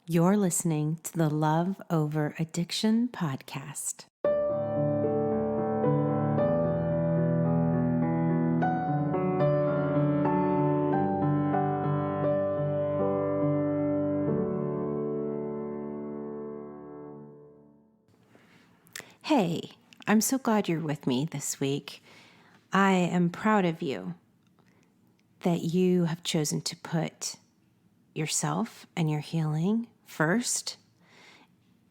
You're listening to the Love Over Addiction podcast. Hey, I'm so glad you're with me this week. I am proud of you that you have chosen to put yourself and your healing first.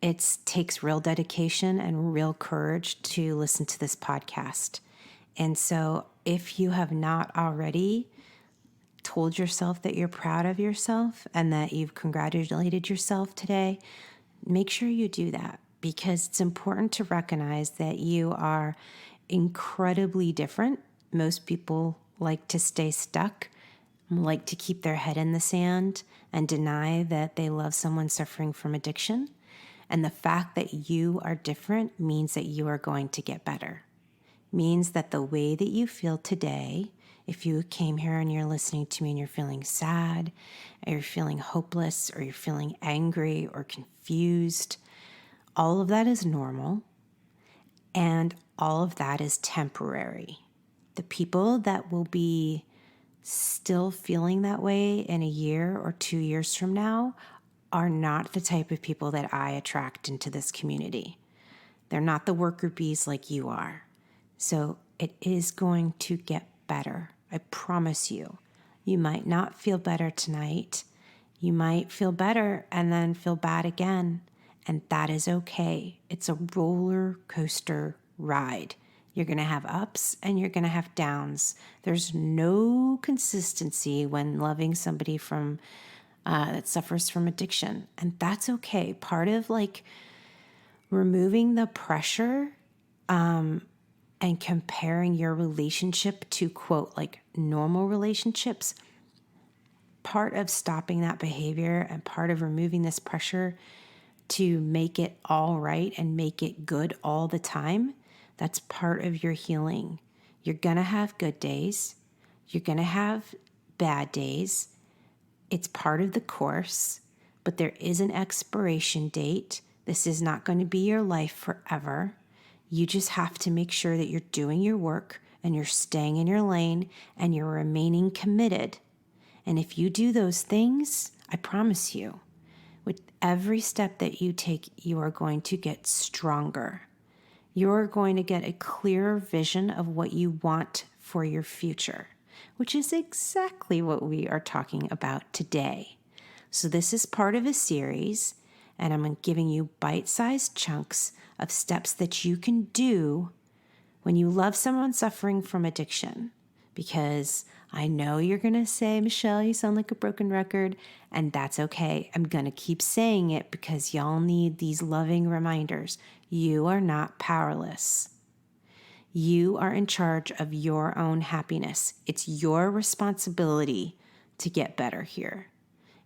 It takes real dedication and real courage to listen to this podcast. And so if you have not already told yourself that you're proud of yourself and that you've congratulated yourself today, make sure you do that, because it's important to recognize that you are incredibly different. Most people like to stay stuck, like to keep their head in the sand and deny that they love someone suffering from addiction. And the fact that you are different means that you are going to get better. Means that the way that you feel today, if you came here and you're listening to me and you're feeling sad, or you're feeling hopeless, or you're feeling angry or confused, all of that is normal, and all of that is temporary. The people that will be still feeling that way in a year or 2 years from now are not the type of people that I attract into this community. They're not the worker bees like you are. So it is going to get better. I promise you. You might not feel better tonight. You might feel better and then feel bad again. And that is okay. It's a roller coaster ride. You're going to have ups and you're going to have downs. There's no consistency when loving somebody from that suffers from addiction. And that's okay. Part of removing the pressure and comparing your relationship to, quote, normal relationships, part of stopping that behavior and part of removing this pressure to make it all right and make it good all the time, that's part of your healing. You're going to have good days. You're going to have bad days. It's part of the course, but there is an expiration date. This is not going to be your life forever. You just have to make sure that you're doing your work and you're staying in your lane and you're remaining committed. And if you do those things, I promise you, with every step that you take, you are going to get stronger. You're going to get a clearer vision of what you want for your future, which is exactly what we are talking about today. So this is part of a series, and I'm giving you bite-sized chunks of steps that you can do when you love someone suffering from addiction. Because I know you're going to say, Michelle, you sound like a broken record, and that's okay. I'm going to keep saying it because y'all need these loving reminders. You are not powerless. You are in charge of your own happiness. It's your responsibility to get better here.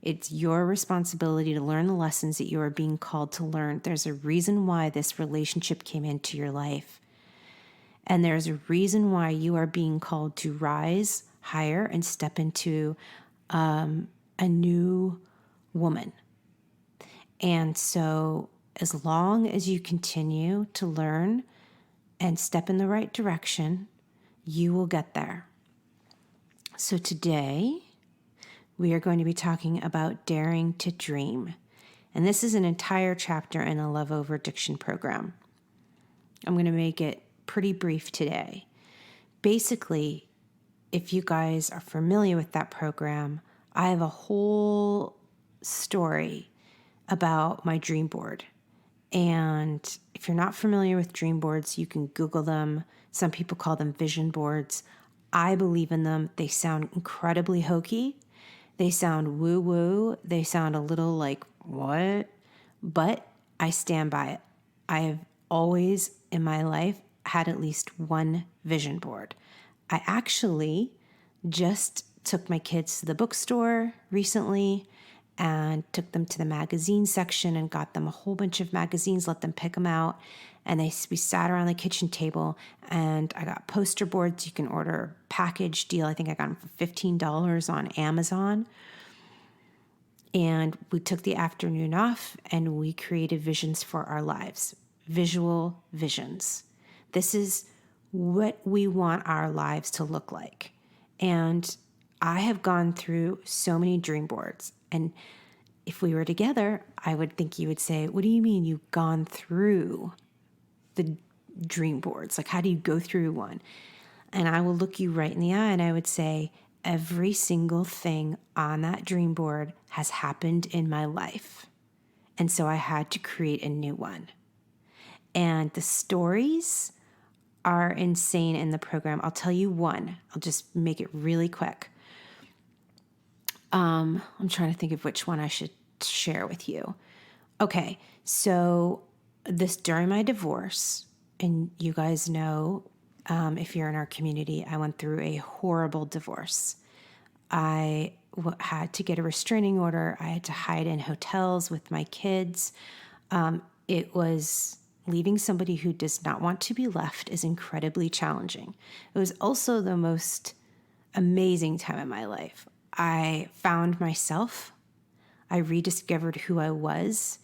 It's your responsibility to learn the lessons that you are being called to learn. There's a reason why this relationship came into your life. And there's a reason why you are being called to rise higher and step into a new woman. And so as long as you continue to learn and step in the right direction, you will get there. So today, we are going to be talking about daring to dream. And this is an entire chapter in the Love Over Addiction program. I'm going to make it pretty brief today. Basically, if you guys are familiar with that program, I have a whole story about my dream board. And if you're not familiar with dream boards, you can Google them. Some people call them vision boards. I believe in them. They sound incredibly hokey. They sound woo-woo. They sound a little like, what? But I stand by it. I have always in my life had at least one vision board. I actually just took my kids to the bookstore recently and took them to the magazine section and got them a whole bunch of magazines, let them pick them out. And we sat around the kitchen table and I got poster boards. You can order a package deal. I think I got them for $15 on Amazon. And we took the afternoon off and we created visions for our lives, visual visions. This is what we want our lives to look like. And I have gone through so many dream boards. And if we were together, I would think you would say, what do you mean you've gone through the dream boards? Like, how do you go through one? And I will look you right in the eye and I would say, every single thing on that dream board has happened in my life. And so I had to create a new one. And the stories are insane in the program. I'll tell you one. I'll just make it really quick. I'm trying to think of which one I should share with you. Okay, so this during my divorce, and you guys know, if you're in our community, I went through a horrible divorce. I had to get a restraining order. I had to hide in hotels with my kids. It was leaving somebody who does not want to be left is incredibly challenging. It was also the most amazing time in my life. I found myself. I rediscovered who I was.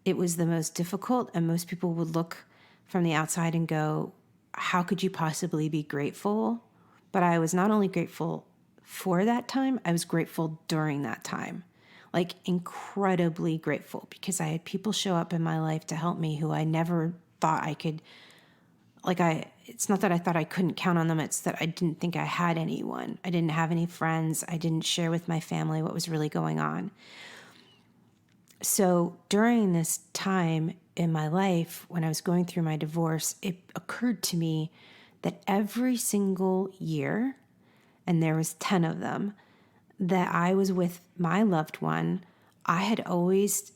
It was the most difficult, and most people would look from the outside and go, how could you possibly be grateful? But I was not only grateful for that time, I was grateful during that time. Like, incredibly grateful, because I had people show up in my life to help me who I never thought I could. It's not that I thought I couldn't count on them. It's that I didn't think I had anyone. I didn't have any friends. I didn't share with my family what was really going on. So during this time in my life, when I was going through my divorce, it occurred to me that every single year, and there was 10 of them, that I was with my loved one, I had always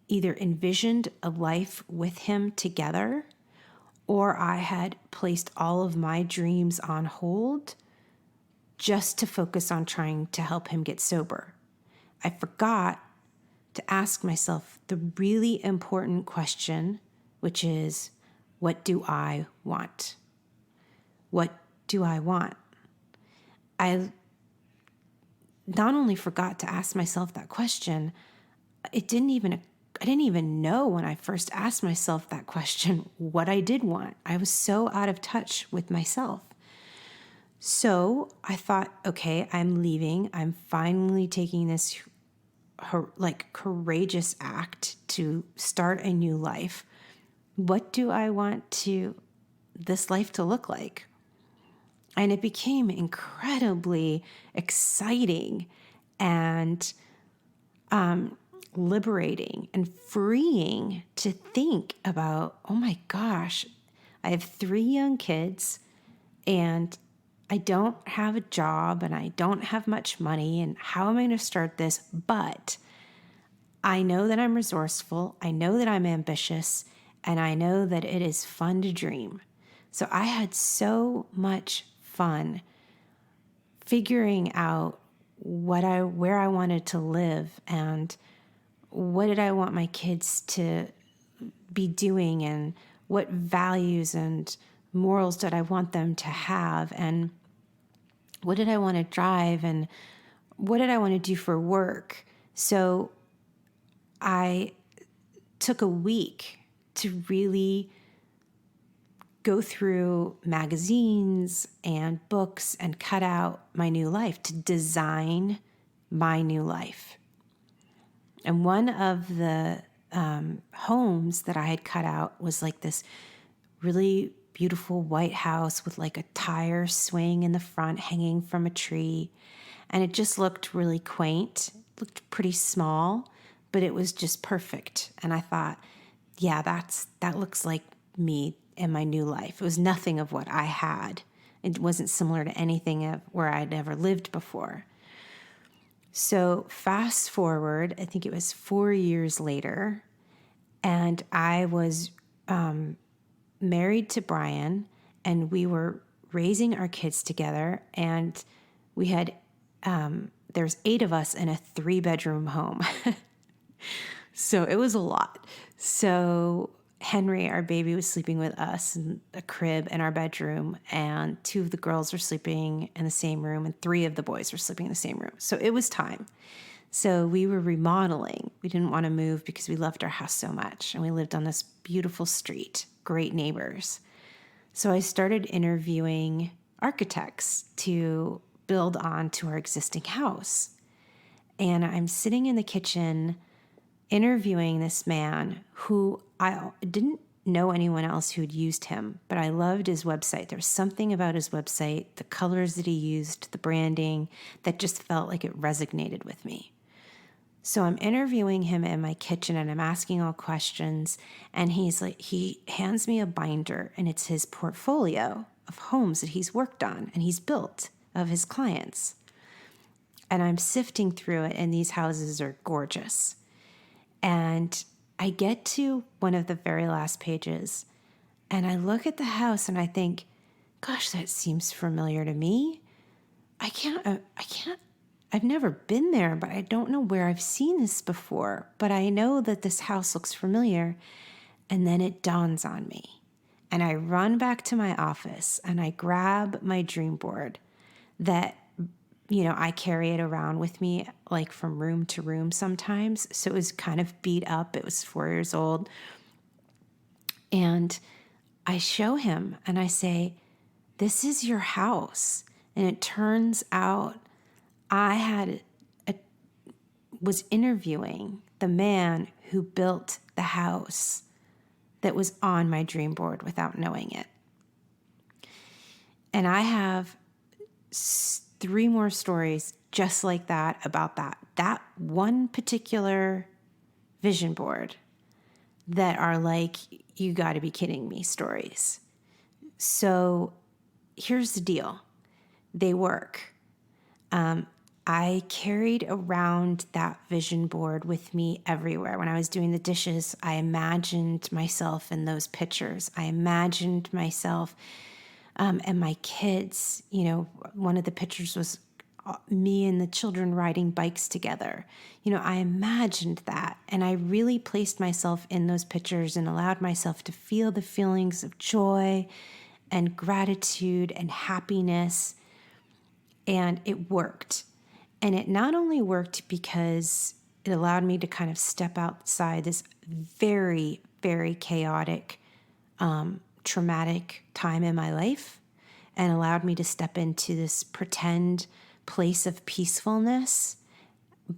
either envisioned a life with him together, or I had placed all of my dreams on hold just to focus on trying to help him get sober. I forgot to ask myself the really important question, which is, what do I want? What do I want? I not only forgot to ask myself that question, I didn't even know when I first asked myself that question what I did want. I was so out of touch with myself. So I thought, okay, I'm leaving. I'm finally taking this courageous act to start a new life. What do I want this life to look like? And it became incredibly exciting and liberating and freeing to think about, oh my gosh, I have 3 young kids and I don't have a job and I don't have much money, and how am I going to start this? But I know that I'm resourceful, I know that I'm ambitious, and I know that it is fun to dream. So I had so much fun figuring out where I wanted to live and what did I want my kids to be doing and what values and morals did I want them to have and what did I want to drive and what did I want to do for work. So I took a week to really go through magazines and books and cut out my new life, to design my new life. And one of the homes that I had cut out was like this really beautiful white house with like a tire swing in the front hanging from a tree. And it just looked really quaint. It looked pretty small, but it was just perfect. And I thought, yeah, that looks like me in my new life. It was nothing of what I had. It wasn't similar to anything where I'd ever lived before. So fast forward, I think it was 4 years later, and I was married to Brian, and we were raising our kids together, and we had, there's 8 of us in a 3-bedroom home. So it was a lot. So Henry, our baby, was sleeping with us in a crib in our bedroom, and 2 of the girls were sleeping in the same room, and 3 of the boys were sleeping in the same room. So it was time. So we were remodeling. We didn't want to move because we loved our house so much. And we lived on this beautiful street, great neighbors. So I started interviewing architects to build on to our existing house. And I'm sitting in the kitchen interviewing this man who I didn't know anyone else who'd used him, but I loved his website. There was something about his website, the colors that he used, the branding, that just felt like it resonated with me. So I'm interviewing him in my kitchen and I'm asking all questions. And he hands me a binder and it's his portfolio of homes that he's worked on and he's built of his clients. And I'm sifting through it and these houses are gorgeous. And I get to one of the very last pages and I look at the house and I think, gosh, that seems familiar to me. I've never been there, but I don't know where I've seen this before, but I know that this house looks familiar. And then it dawns on me and I run back to my office and I grab my dream board that, I carry it around with me like from room to room sometimes. So it was kind of beat up. It was 4 years old. And I show him and I say, this is your house. And it turns out I was interviewing the man who built the house that was on my dream board without knowing it. And I have 3 more stories just like that about that one particular vision board that are like, you got to be kidding me stories. So here's the deal. They work. I carried around that vision board with me everywhere. When I was doing the dishes, I imagined myself in those pictures. I imagined myself and my kids. One of the pictures was me and the children riding bikes together. I imagined that. And I really placed myself in those pictures and allowed myself to feel the feelings of joy and gratitude and happiness. And it worked. And it not only worked because it allowed me to kind of step outside this very, very chaotic, traumatic time in my life and allowed me to step into this pretend place of peacefulness,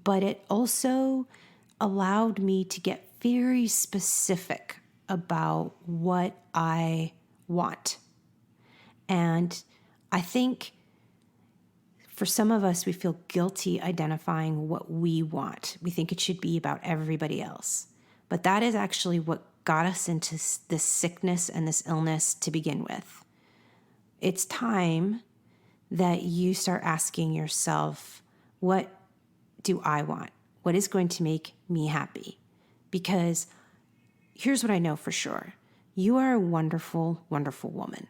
but it also allowed me to get very specific about what I want. And I think for some of us, we feel guilty identifying what we want. We think it should be about everybody else. But that is actually what got us into this sickness and this illness to begin with. It's time that you start asking yourself, what do I want? What is going to make me happy? Because here's what I know for sure. You are a wonderful, wonderful woman.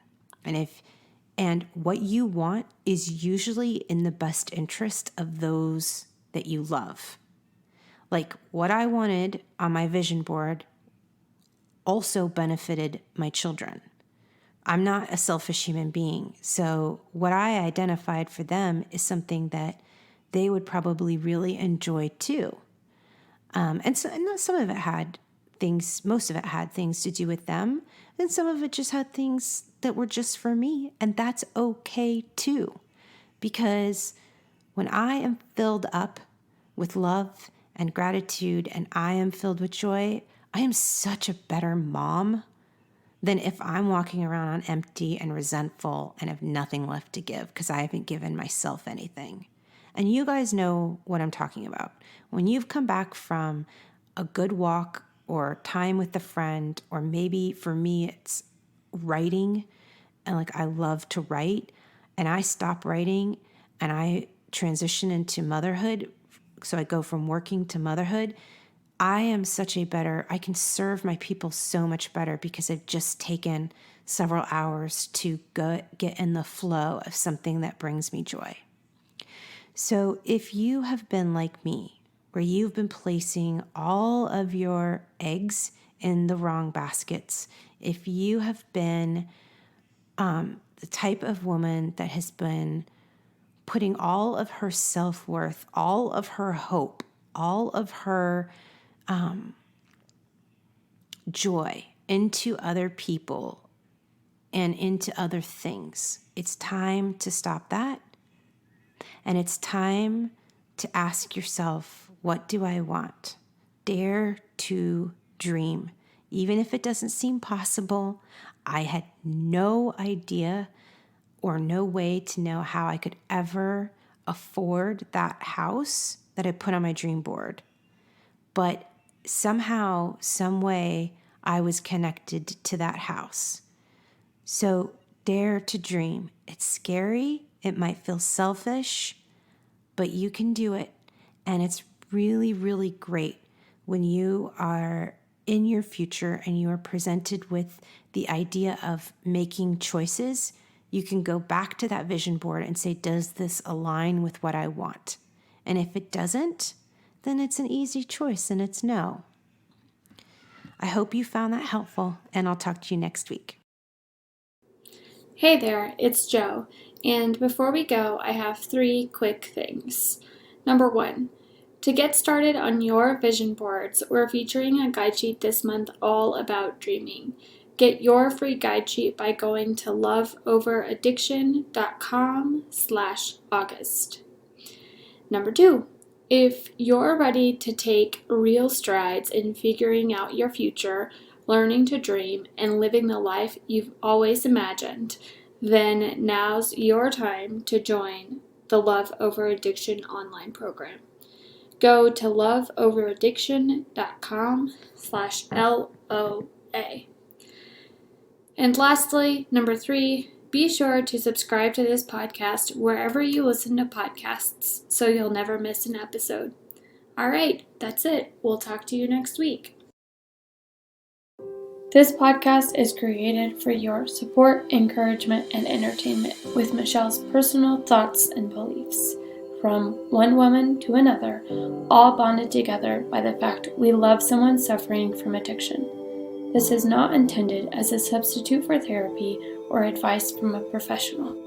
And what you want is usually in the best interest of those that you love. Like what I wanted on my vision board also benefited my children. I'm not a selfish human being. So what I identified for them is something that they would probably really enjoy too. And some of it had things, most of it had things to do with them. And some of it just had things that were just for me. And that's okay too. Because when I am filled up with love and gratitude and I am filled with joy, I am such a better mom than if I'm walking around on empty and resentful and have nothing left to give because I haven't given myself anything. And you guys know what I'm talking about. When you've come back from a good walk or time with a friend, or maybe for me, it's writing, and like I love to write, and I stop writing and I transition into motherhood. So I go from working to motherhood. I can serve my people so much better because I've just taken several hours to get in the flow of something that brings me joy. So if you have been like me, where you've been placing all of your eggs in the wrong baskets, if you have been the type of woman that has been putting all of her self-worth, all of her hope all of her joy into other people and into other things. It's time to stop that. And it's time to ask yourself, what do I want? Dare to dream. Even if it doesn't seem possible, I had no idea or no way to know how I could ever afford that house that I put on my dream board. But somehow, some way, I was connected to that house. So dare to dream. It's scary. It might feel selfish, but you can do it. And it's really, really great when you are in your future and you are presented with the idea of making choices. You can go back to that vision board and say, does this align with what I want? And if it doesn't, then it's an easy choice and it's no. I hope you found that helpful, and I'll talk to you next week. Hey there, it's Jo, and before we go, I have 3 quick things. Number 1, to get started on your vision boards, we're featuring a guide sheet this month all about dreaming. Get your free guide sheet by going to loveoveraddiction.com/August. Number 2, if you're ready to take real strides in figuring out your future, learning to dream, and living the life you've always imagined, then now's your time to join the Love Over Addiction online program. Go to loveoveraddiction.com/LOA. And lastly, number 3, be sure to subscribe to this podcast wherever you listen to podcasts so you'll never miss an episode. All right, that's it. We'll talk to you next week. This podcast is created for your support, encouragement, and entertainment with Michelle's personal thoughts and beliefs. From one woman to another, all bonded together by the fact we love someone suffering from addiction. This is not intended as a substitute for therapy or advice from a professional.